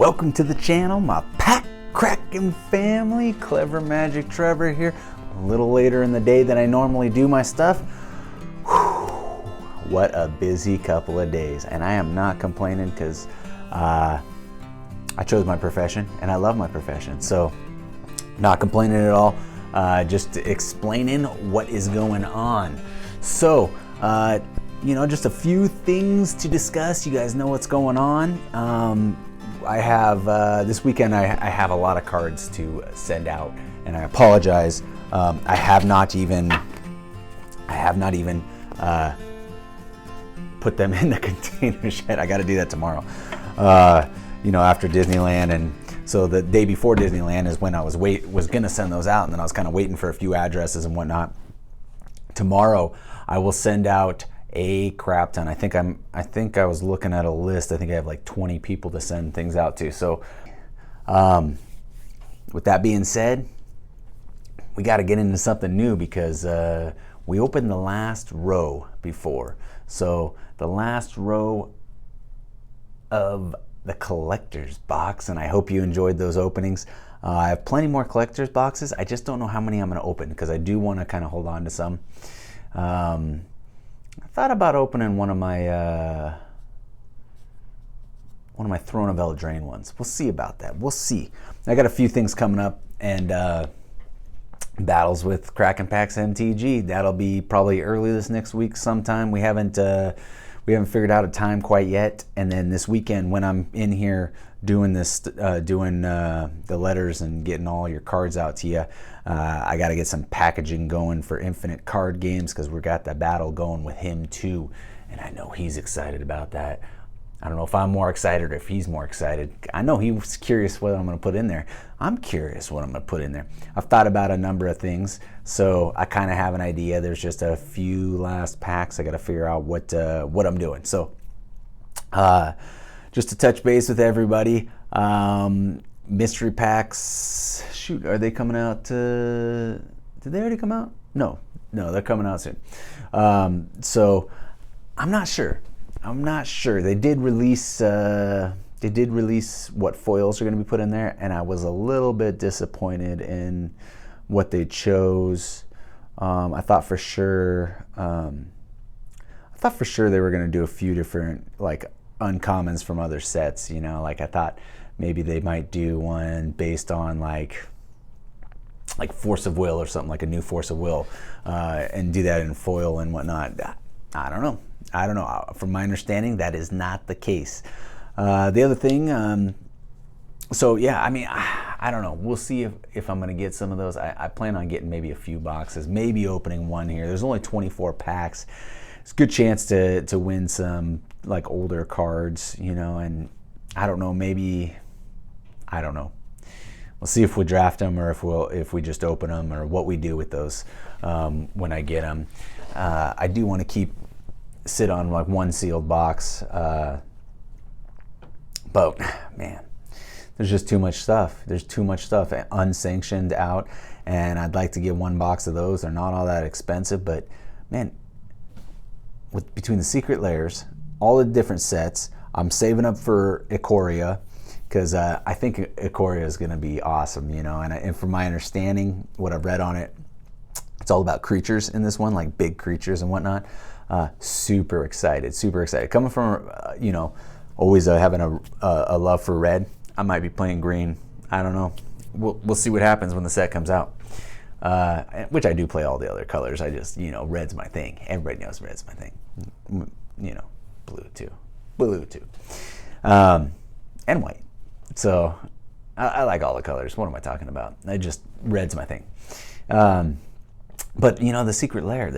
Welcome to the channel, my pack cracking family. Clever Magic Trevor here. A little later in the day than I normally do my stuff. Whew, what a busy couple of days, and I am not complaining because I chose my profession and I love my profession, so not complaining at all. Just explaining what is going on. So just a few things to discuss. You guys know what's going on. I have this weekend. I have a lot of cards to send out, and I apologize. I have not even put them in the containers yet. I got to do that tomorrow. After Disneyland, and so the day before Disneyland is when I was gonna send those out, and then I was kind of waiting for a few addresses and whatnot. Tomorrow I will send out a crap ton. I think I was looking at a list. I think I have like 20 people to send things out to. So with that being said, we got to get into something new because we opened the last row before. So the last row of the collector's box, and I hope you enjoyed those openings. I have plenty more collector's boxes. I just don't know how many I'm going to open because I do want to kind of hold on to some. I thought about opening one of my Throne of Eldraine ones. We'll see about that. We'll see. I got a few things coming up, and battles with Kraken Packs MTG. That'll be probably early this next week sometime. We haven't figured out a time quite yet. And then this weekend, when I'm in here doing this, the letters and getting all your cards out to you, I got to get some packaging going for Infinite Card Games because we got the battle going with him too, and I know he's excited about that. I don't know if I'm more excited or if he's more excited. I know he was curious what I'm going to put in there. I'm curious what I'm going to put in there. I've thought about a number of things, so I kind of have an idea. There's just a few last packs. I got to figure out what I'm doing. So just to touch base with everybody, mystery packs, shoot, are they coming out? Did they already come out? No, they're coming out soon. So I'm not sure. They did release what foils are going to be put in there, and I was a little bit disappointed in what they chose. I thought for sure they were going to do a few different like uncommons from other sets. Like I thought maybe they might do one based on like Force of Will or something, like a new Force of Will, and do that in foil and whatnot. I don't know. From my understanding, that is not the case. The other thing, I don't know. We'll see if I'm going to get some of those. I plan on getting maybe a few boxes, maybe opening one here. There's only 24 packs. It's a good chance to win some like older cards, and I don't know, I don't know. We'll see if we draft them or if we just open them or what we do with those when I get them. I do want to sit on like one sealed box, but man, there's just too much stuff. There's too much stuff unsanctioned out, and I'd like to get one box of those. They're not all that expensive, but man, between the secret layers, all the different sets, I'm saving up for Ikoria because I think Ikoria is going to be awesome, and from my understanding, what I've read on it, it's all about creatures in this one, like big creatures and whatnot. Super excited. Coming from, always having a love for red, I might be playing green. I don't know. We'll see what happens when the set comes out. Which I do play all the other colors. I just, red's my thing. Everybody knows red's my thing. Blue too. And white. So I like all the colors. What am I talking about? Red's my thing. But the secret lair,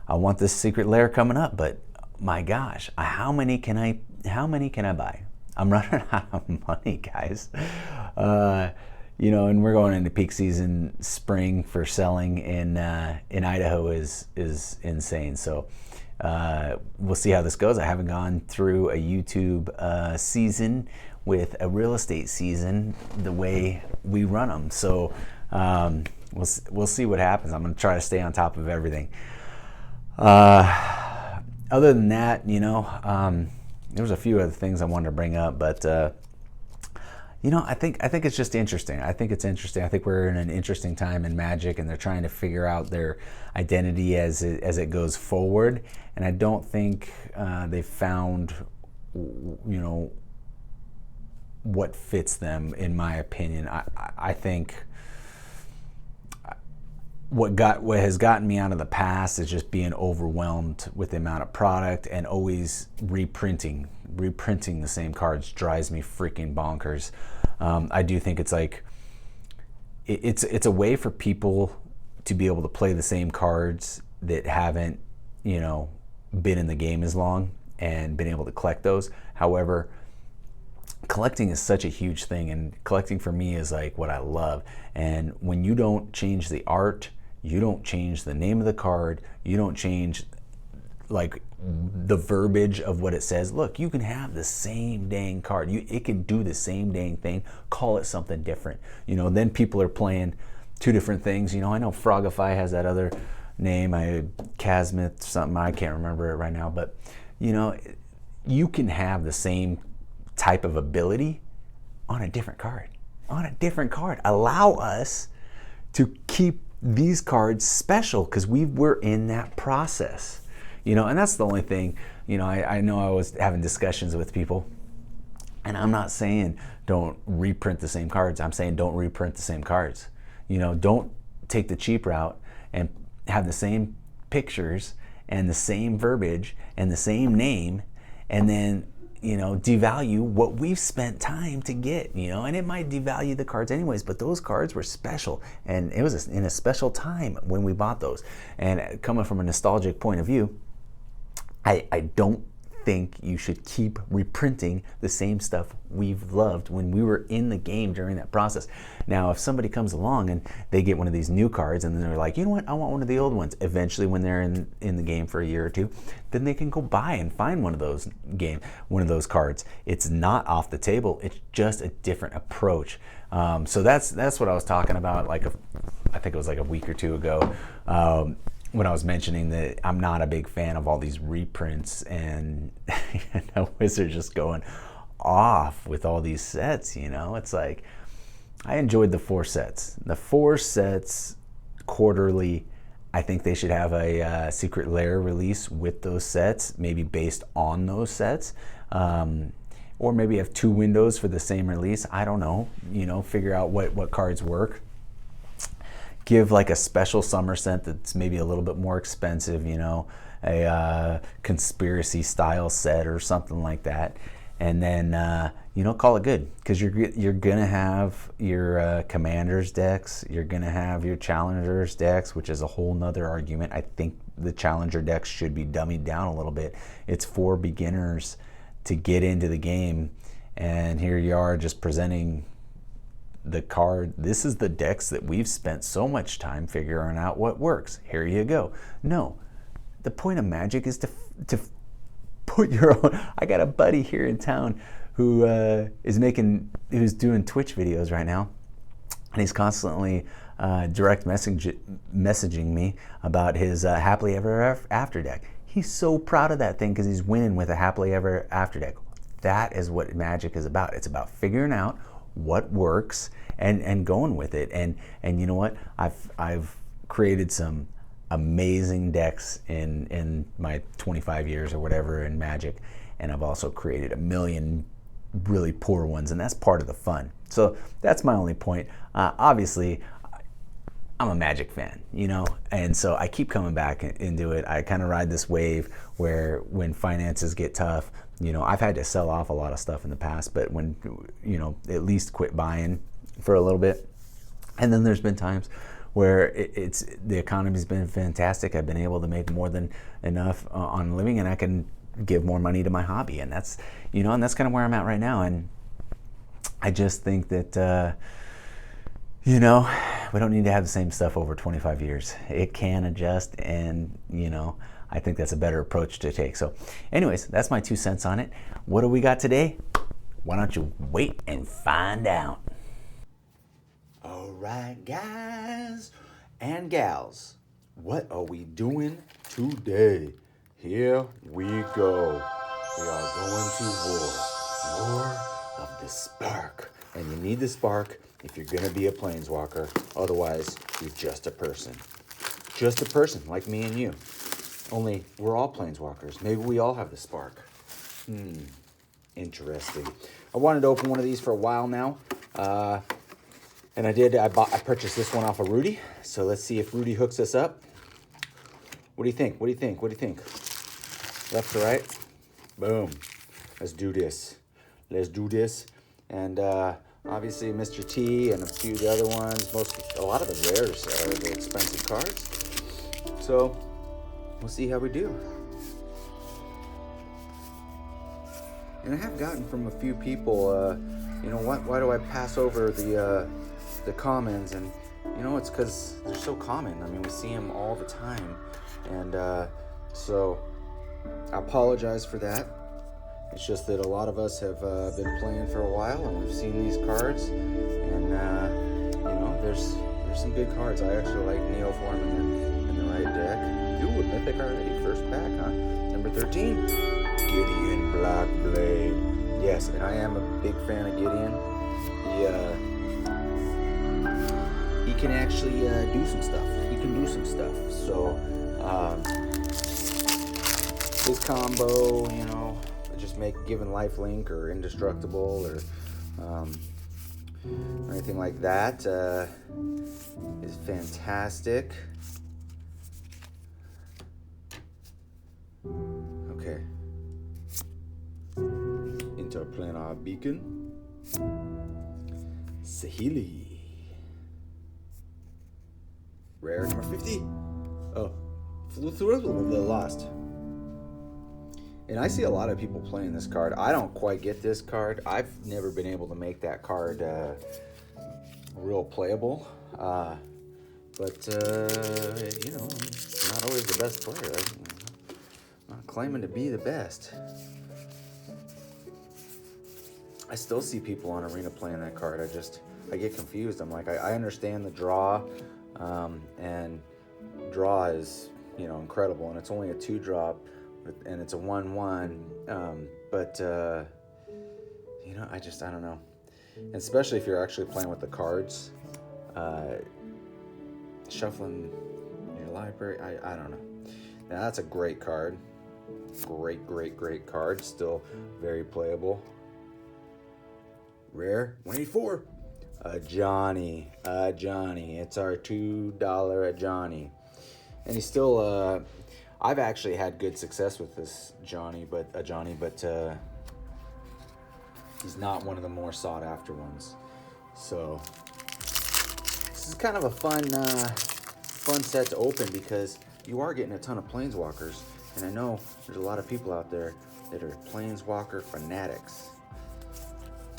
I want this secret lair coming up, but my gosh, how many can I buy? I'm running out of money, guys. And we're going into peak season. Spring for selling in Idaho is insane. So we'll see how this goes. I haven't gone through a YouTube season with a real estate season the way we run them. So we'll see what happens. I'm going to try to stay on top of everything. Other than that, there was a few other things I wanted to bring up, but I think it's just interesting. I think it's interesting. I think we're in an interesting time in Magic, and they're trying to figure out their identity as it goes forward. And I don't think they've found, what fits them, in my opinion. I think what has gotten me out of the past is just being overwhelmed with the amount of product, and always reprinting the same cards drives me freaking bonkers. I do think it's like it's a way for people to be able to play the same cards that haven't been in the game as long and been able to collect those. However, collecting is such a huge thing, and collecting for me is like what I love. And when you don't change the art, you don't change the name of the card, you don't change like the verbiage of what it says. Look, you can have the same dang card. It can do the same dang thing. Call it something different. Then people are playing two different things. I know Frogify has that other name, Casmith something, I can't remember it right now, but you can have the same type of ability on a different card. Allow us to keep these cards special, because we're in that process. And that's the only thing. I know I was having discussions with people, and I'm not saying don't reprint the same cards. I'm saying don't reprint the same cards. Don't take the cheap route and have the same pictures and the same verbiage and the same name, and then devalue what we've spent time to get, and it might devalue the cards anyways, but those cards were special, and it was in a special time when we bought those. And coming from a nostalgic point of view, I don't think you should keep reprinting the same stuff we've loved when we were in the game during that process. Now, if somebody comes along and they get one of these new cards, and then they're like, you know what, I want one of the old ones, eventually when they're in the game for a year or two, then they can go buy and find one of those cards. It's not off the table. It's just a different approach. So that's what I was talking about. I think it was like a week or two ago. When I was mentioning that I'm not a big fan of all these reprints, and Wizards just going off with all these sets. It's like, I enjoyed the 4 sets. The 4 sets quarterly. I think they should have a Secret Lair release with those sets, maybe based on those sets, or maybe have 2 windows for the same release. I don't know. Figure out what cards work. Give like a special summer set that's maybe a little bit more expensive, a conspiracy style set or something like that, and then call it good, because you're gonna have your commanders decks, you're gonna have your challengers decks, which is a whole nother argument. I think the challenger decks should be dummied down a little bit. It's for beginners to get into the game, and here you are just presenting the card. This is the decks that we've spent so much time figuring out what works. Here you go. No, the point of Magic is to put your own. I got a buddy here in town who's doing Twitch videos right now, and he's constantly direct messaging me about his Happily Ever After deck. He's so proud of that thing because he's winning with a Happily Ever After deck. That is what Magic is about. It's about figuring out what works and going with it. And you know what? I've created some amazing decks in my 25 years or whatever in Magic, and I've also created a million really poor ones, and that's part of the fun. So that's my only point. Obviously, I'm a Magic fan, and so I keep coming back into it. I kind of ride this wave where when finances get tough, I've had to sell off a lot of stuff in the past, but when, at least quit buying for a little bit. And then there's been times where the economy's been fantastic. I've been able to make more than enough on a living, and I can give more money to my hobby. And that's, and that's kind of where I'm at right now. And I just think that, we don't need to have the same stuff over 25 years. It can adjust, and, I think that's a better approach to take. So anyways, that's my 2 cents on it. What do we got today? Why don't you wait and find out? All right, guys and gals, what are we doing today? Here we go. We are going to war. War of the Spark. And you need the spark if you're gonna be a planeswalker. Otherwise, you're just a person. Just a person, like me and you. Only we're all planeswalkers. Maybe we all have the spark. Interesting. I wanted to open one of these for a while now. And I did. I purchased this one off of Rudy. So let's see if Rudy hooks us up. What do you think? What do you think? What do you think? Left to right? Boom. Let's do this. Let's do this. And obviously Mr. T and a few of the other ones. A lot of the rares are the expensive cards. So we'll see how we do. And I have gotten from a few people, you know what? Why do I pass over the commons? And you know, it's because they're so common. I mean, we see them all the time, and so I apologize for that. It's just that a lot of us have been playing for a while, and we've seen these cards, and you know, there's some good cards. I actually like Neoform in the right deck. Ooh, a mythic already. First pack, huh? Number 13. Gideon Blackblade. Yes, and I am a big fan of Gideon. He can actually do some stuff. He can do some stuff. So his combo, you know, just giving lifelink or indestructible or anything like that is fantastic. Okay. Interplanar Beacon. Sahili. Rare number 50. Oh, flew through it, the lost. And I see a lot of people playing this card. I don't quite get this card. I've never been able to make that card real playable. But you know, I'm not always the best player. I'm not claiming to be the best. I still see people on Arena playing that card. I get confused. I'm like, I understand the draw, and draw is, you know, incredible, and it's only a 2-drop, and it's a 1/1. But you know, I don't know. And especially if you're actually playing with the cards, shuffling your library. I don't know. Now that's a great card. Great card. Still very playable. Rare 184. Johnny. It's our $2 Johnny. And he's still I've actually had good success with this Johnny, but he's not one of the more sought after ones. So this is kind of a fun set to open because you are getting a ton of planeswalkers, and I know there's a lot of people out there that are planeswalker fanatics.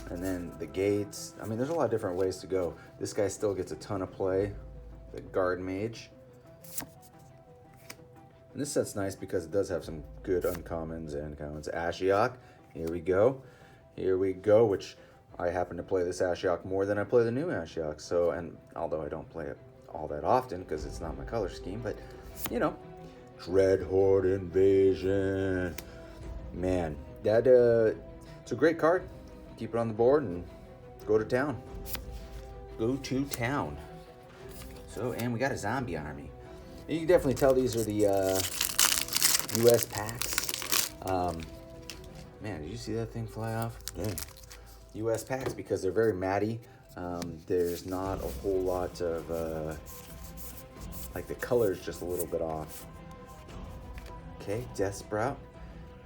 And then the gates. I mean, there's a lot of different ways to go. This guy still gets a ton of play. The Guard Mage. And this set's nice because it does have some good uncommons and commons. Ashiok. Here we go. Which I happen to play this Ashiok more than I play the new Ashiok. So, and although I don't play it all that often because it's not my color scheme, but you know, Dreadhorde Invasion. Man, that it's a great card. Keep it on the board and go to town. So, and we got a zombie army. And you can definitely tell these are the US packs. Man, did you see that thing fly off? Yeah. US packs because they're very matty. There's not a whole lot of, like the color's just a little bit off. Okay, Death Sprout.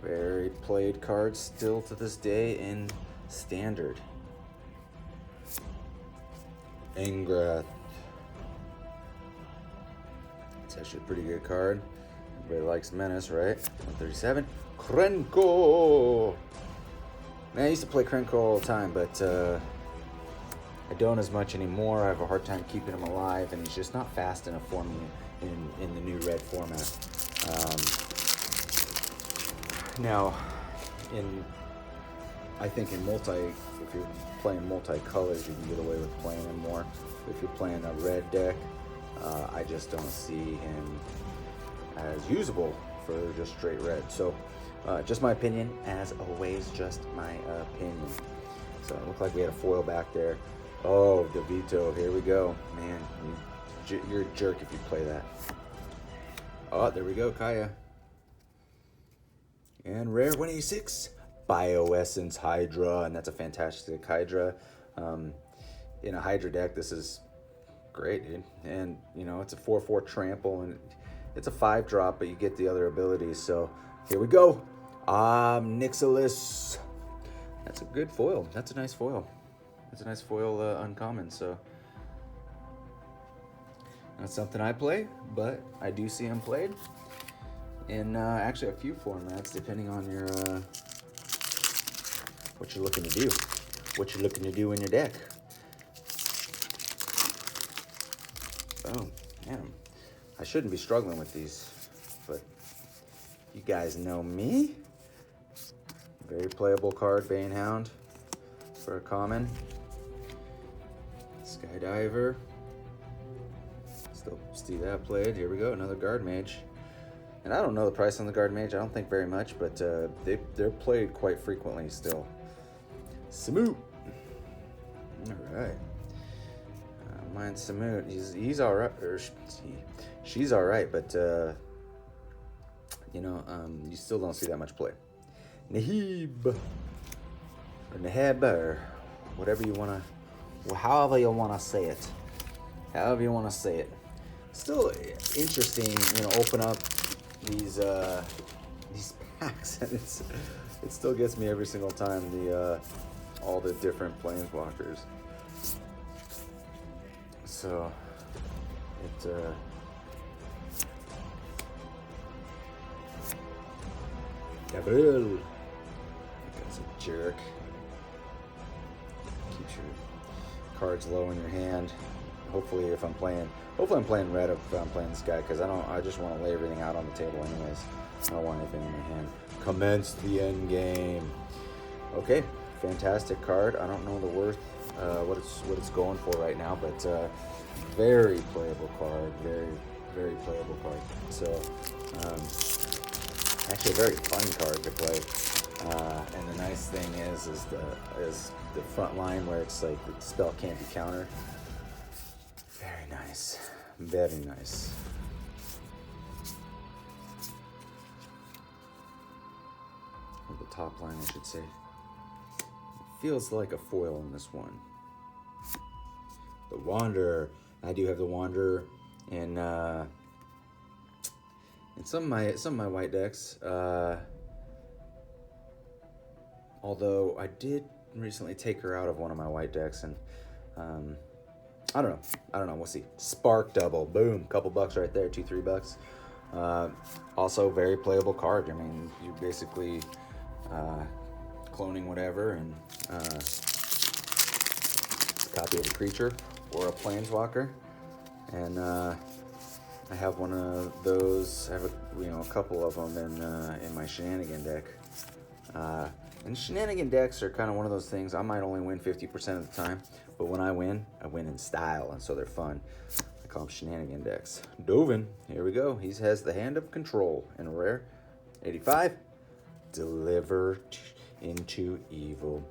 Very played card still to this day in Standard. Ingrath. It's actually a pretty good card. Everybody likes Menace, right? 137. Krenko! Man, I used to play Krenko all the time, but I don't as much anymore. I have a hard time keeping him alive, and he's just not fast enough for me in the new red format. Now, I think if you're playing multi-colors, you can get away with playing him more. If you're playing a red deck, I just don't see him as usable for just straight red. So, just my opinion, as always, just my opinion. So it looked like we had a foil back there. Oh, DeVito, here we go. Man, you're a jerk if you play that. Oh, there we go, Kaya. And rare 186, Bioessence Hydra, and that's a fantastic Hydra. In a Hydra deck, this is great, dude. And, you know, it's a 4/4 trample, and it's a 5-drop, but you get the other abilities. So here we go. Nixilis. That's a good foil. That's a nice foil. That's a nice foil uncommon. So not something I play, but I do see him played in actually a few formats, depending on your what you're looking to do. What you're looking to do in your deck. Oh, man. I shouldn't be struggling with these, but you guys know me. Very playable card, Banehound, for a common. Skydiver. Still see that played. Here we go, another Guard Mage. And I don't know the price on the Guard Mage. I don't think very much, but they're played quite frequently still. Samut. All right. Mind Samut. He's all right, or she's all right, but you know, you still don't see that much play. Nahib or Naheb or whatever you wanna, well, however you wanna say it. However you wanna say it. Still interesting, you know, open up these packs, and it still gets me every single time, the all the different planeswalkers. So it Gabriel, that's a jerk. Keeps your cards low in your hand. Hopefully I'm playing red if I'm playing this guy, because I just want to lay everything out on the table anyways. I don't want anything in my hand. Commence the end game. Okay, fantastic card. I don't know the worth, what it's going for right now, but very playable card. Very playable card. So actually a very fun card to play. And the nice thing is the front line where it's like the spell can't be countered. Very nice. Very nice. Or the top line, I should say. It feels like a foil in this one. The Wanderer. I do have the Wanderer in some of my white decks. Although I did recently take her out of one of my white decks, and I don't know. We'll see. Spark Double, boom, couple bucks right there, $2-3. Also, very playable card. I mean, you're basically cloning whatever and a copy of a creature or a planeswalker, and I have one of those. I have a couple of them in my shenanigan deck. And shenanigan decks are kind of one of those things. I might only win 50% of the time, but when I win in style, and so they're fun. I call them shenanigan decks. Dovin, here we go. He has the Hand of Control in a rare. 85. Deliver into Evil.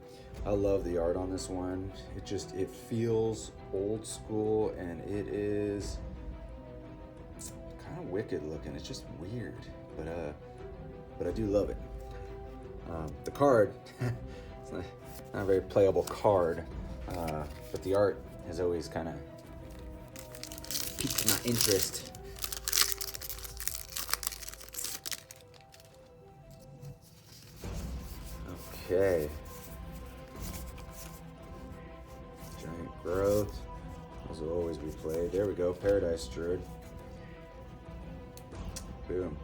I love the art on this one. It feels old school, and it is kind of wicked looking. It's just weird, but I do love it. The card, it's not a very playable card, but the art has always kind of piqued my interest. Okay. Giant Growth. Those will always be played. There we go. Paradise Druid. Boom.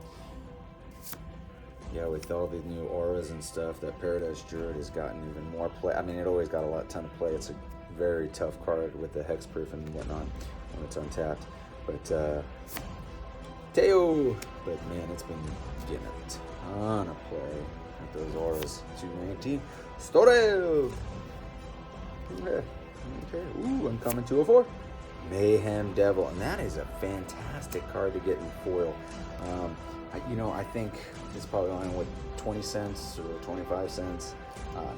Yeah, with all the new auras and stuff, that Paradise Druid has gotten even more play. I mean, it always got a ton of play. It's a very tough card with the hexproof and whatnot when it's untapped. But Teo, but man, it's been getting a ton of play with those auras. 219. Storev. Okay. Ooh, uncommon 204. Mayhem Devil, and that is a fantastic card to get in foil. I think it's probably only 20 cents or 25 cents,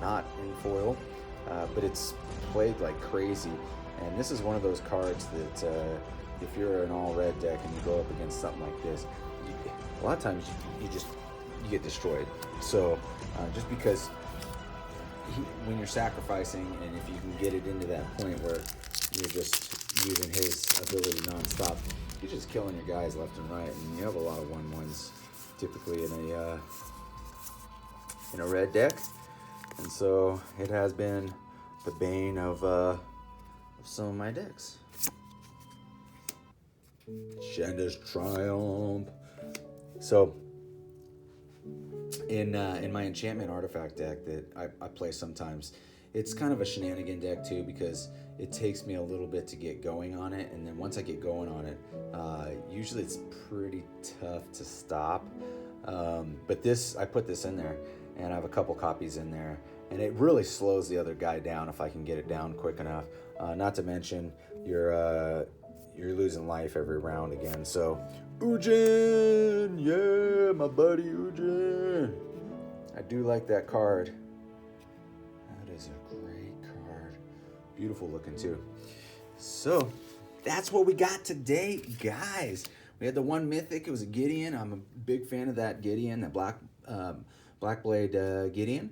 not in foil. but it's played like crazy. And this is one of those cards that if you're an all red deck and you go up against something like this, a lot of times you get destroyed. So just because when you're sacrificing, and if you can get it into that point where you're just using his ability nonstop, you're just killing your guys left and right, and you have a lot of 1/1s typically in a red deck, and so it has been the bane of some of my decks. Shanda's Triumph. So in my enchantment artifact deck that I play sometimes, it's kind of a shenanigan deck too, because it takes me a little bit to get going on it, and then once I get going on it, usually it's pretty tough to stop. But I put this in there, and I have a couple copies in there, and it really slows the other guy down if I can get it down quick enough. Not to mention you're losing life every round again. So Ujin, yeah, my buddy Ujin. I do like that card. That is a great card. Beautiful looking too. So that's what we got today, guys. We had the one mythic. It was a Gideon. I'm a big fan of that Gideon, that Black Blade Gideon.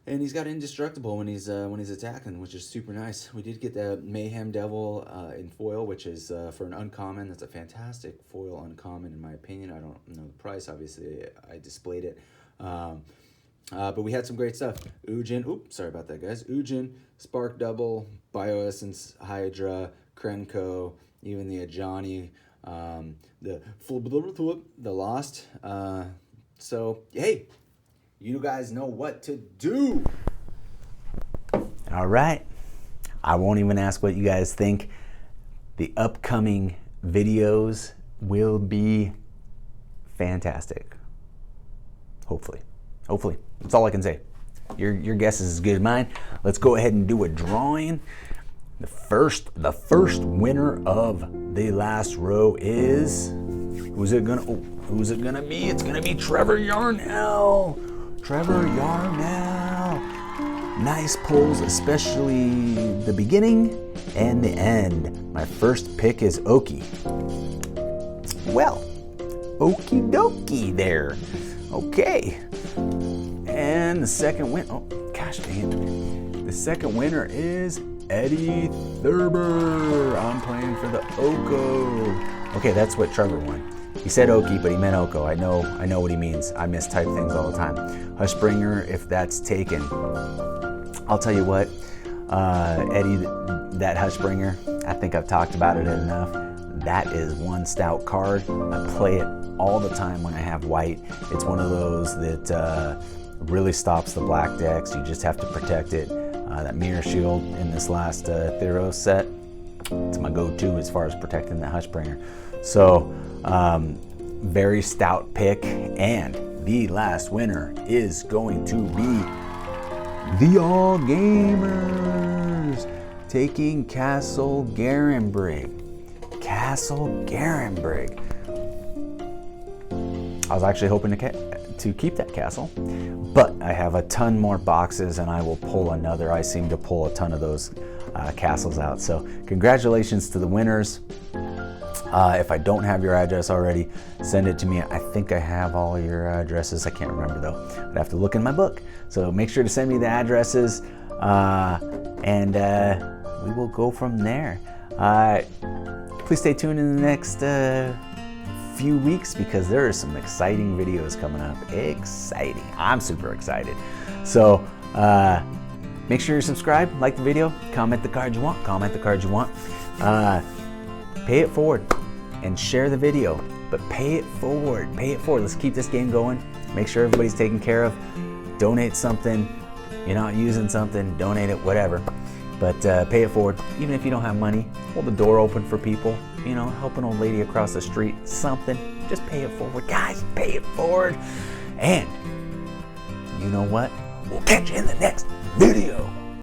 And he's got indestructible when he's attacking, which is super nice. We did get the Mayhem Devil in foil, which is for an uncommon. That's a fantastic foil uncommon, in my opinion. I don't know the price. Obviously, I displayed it. But we had some great stuff. Ujin, sorry about that, guys. Ujin, Spark Double, Bioessence Hydra, Krenko, even the Ajani, the Lost. So, hey, you guys know what to do. All right. I won't even ask what you guys think. The upcoming videos will be fantastic. Hopefully. That's all I can say. Your guess is as good as mine. Let's go ahead and do a drawing. The first winner of the last row is, who's it gonna be? It's gonna be Trevor Yarnell. Nice pulls, especially the beginning and the end. My first pick is Oki. Well, okie dokie there. Okay. And the second winner, gosh dang it. The second winner is Eddie Thurber. I'm playing for the Oko. Okay, that's what Trevor won. He said Oki, but he meant Oko. I know what he means. I mistype things all the time. Hushbringer, if that's taken. I'll tell you what, Eddie, that Hushbringer, I think I've talked about it enough. That is one stout card. I play it all the time when I have white. It's one of those that really stops the black decks. You just have to protect it. That Mirror Shield in this last Theros set, it's my go-to as far as protecting the Hushbringer. So, very stout pick, and the last winner is going to be the All Gamers, taking Castle Garenbrig. I was actually hoping to keep that castle, but I have a ton more boxes, and I will pull another. I seem to pull a ton of those castles out. So congratulations to the winners. If I don't have your address already, send it to me. I think I have all your addresses. I can't remember though. I'd have to look in my book. So make sure to send me the addresses, and we will go from there. Please stay tuned in the next few weeks, because there are some exciting videos coming up. Exciting. I'm super excited. So make sure you're subscribed, like the video, comment the card you want, pay it forward and share the video, but pay it forward. Let's keep this game going. Make sure everybody's taken care of. Donate something. You're not using something, donate it, whatever. But pay it forward. Even if you don't have money, hold the door open for people. You know, help an old lady across the street, something. Just pay it forward. Guys, pay it forward. And you know what? We'll catch you in the next video.